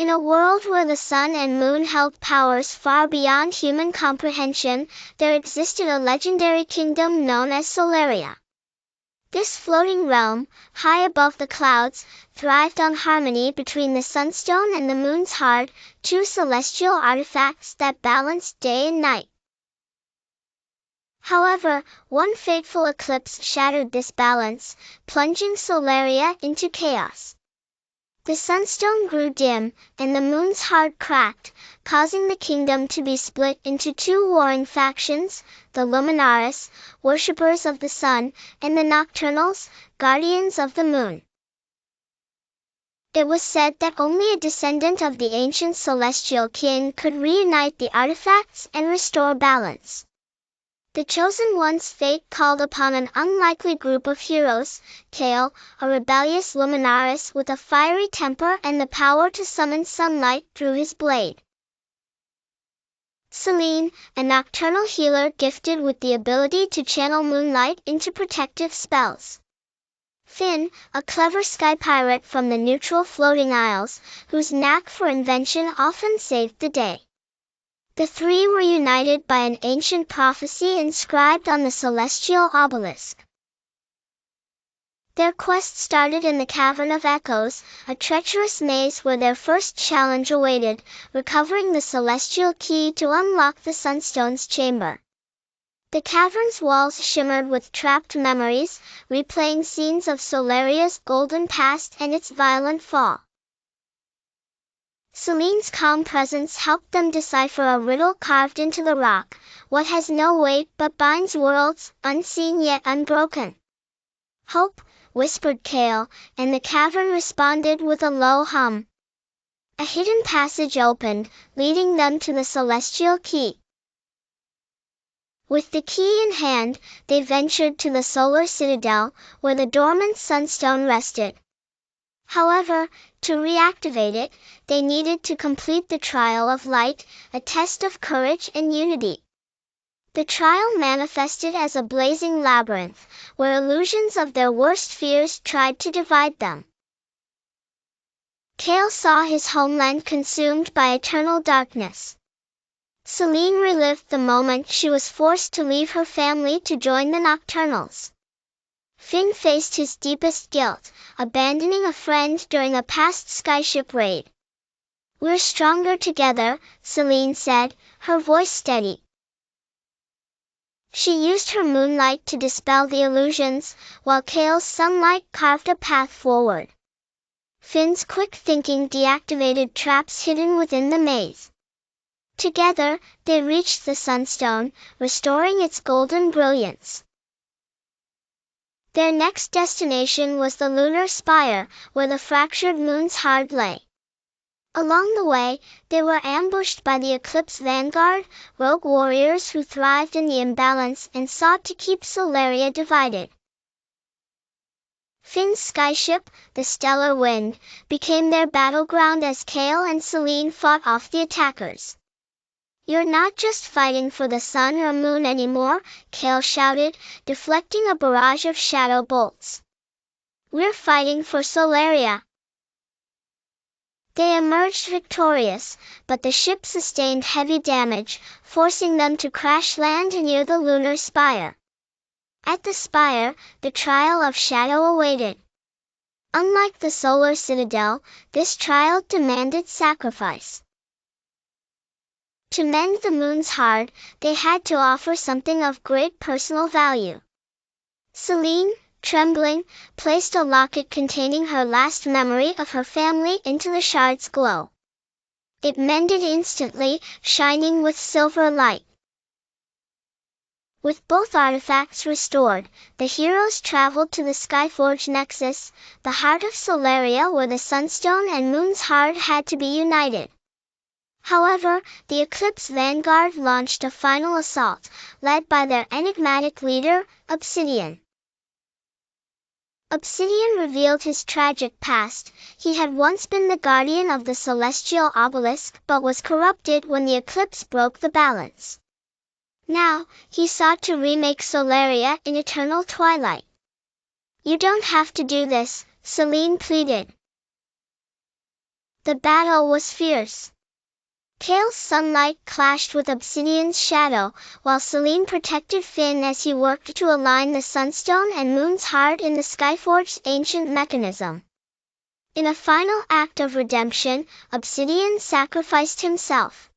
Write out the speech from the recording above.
In a world where the sun and moon held powers far beyond human comprehension, there existed a legendary kingdom known as Solaria. This floating realm, high above the clouds, thrived on harmony between the Sunstone and the Moonshard, two celestial artifacts that balanced day and night. However, one fateful eclipse shattered this balance, plunging Solaria into chaos. The sunstone grew dim, and the Moonshard cracked, causing the kingdom to be split into two warring factions, the Luminaris, worshippers of the sun, and the Nocturnals, guardians of the moon. It was said that only a descendant of the ancient celestial king could reunite the artifacts and restore balance. The Chosen One's fate called upon an unlikely group of heroes, Kael, a rebellious Luminaris with a fiery temper and the power to summon sunlight through his blade. Selene, a nocturnal healer gifted with the ability to channel moonlight into protective spells. Finn, a clever sky pirate from the neutral floating isles, whose knack for invention often saved the day. The three were united by an ancient prophecy inscribed on the celestial obelisk. Their quest started in the Cavern of Echoes, a treacherous maze where their first challenge awaited, recovering the celestial key to unlock the Sunstone's chamber. The cavern's walls shimmered with trapped memories, replaying scenes of Solaria's golden past and its violent fall. Selene's calm presence helped them decipher a riddle carved into the rock, what has no weight but binds worlds, unseen yet unbroken. Hope, whispered Kael, and the cavern responded with a low hum. A hidden passage opened, leading them to the celestial key. With the key in hand, they ventured to the solar citadel, where the dormant sunstone rested. However, to reactivate it, they needed to complete the Trial of Light, a test of courage and unity. The trial manifested as a blazing labyrinth, where illusions of their worst fears tried to divide them. Kael saw his homeland consumed by eternal darkness. Selene relived the moment she was forced to leave her family to join the Nocturnals. Finn faced his deepest guilt, abandoning a friend during a past skyship raid. We're stronger together, Selene said, her voice steady. She used her moonlight to dispel the illusions, while Kael's sunlight carved a path forward. Finn's quick thinking deactivated traps hidden within the maze. Together, they reached the Sunstone, restoring its golden brilliance. Their next destination was the lunar spire, where the fractured Moonshard lay. Along the way, they were ambushed by the Eclipse Vanguard, rogue warriors who thrived in the imbalance and sought to keep Solaria divided. Finn's skyship, the Stellar Wind, became their battleground as Kael and Selene fought off the attackers. You're not just fighting for the sun or moon anymore, Kael shouted, deflecting a barrage of shadow bolts. We're fighting for Solaria. They emerged victorious, but the ship sustained heavy damage, forcing them to crash land near the lunar spire. At the spire, the trial of shadow awaited. Unlike the solar citadel, this trial demanded sacrifice. To mend the Moonshard, they had to offer something of great personal value. Selene, trembling, placed a locket containing her last memory of her family into the shard's glow. It mended instantly, shining with silver light. With both artifacts restored, the heroes traveled to the Skyforge Nexus, the heart of Solaria where the Sunstone and Moonshard had to be united. However, the Eclipse Vanguard launched a final assault, led by their enigmatic leader, Obsidian. Obsidian revealed his tragic past. He had once been the guardian of the celestial obelisk but was corrupted when the eclipse broke the balance. Now, he sought to remake Solaria in eternal twilight. You don't have to do this, Selene pleaded. The battle was fierce. Kael's sunlight clashed with Obsidian's shadow, while Selene protected Finn as he worked to align the Sunstone and Moonshard in the Skyforge's ancient mechanism. In a final act of redemption, Obsidian sacrificed himself.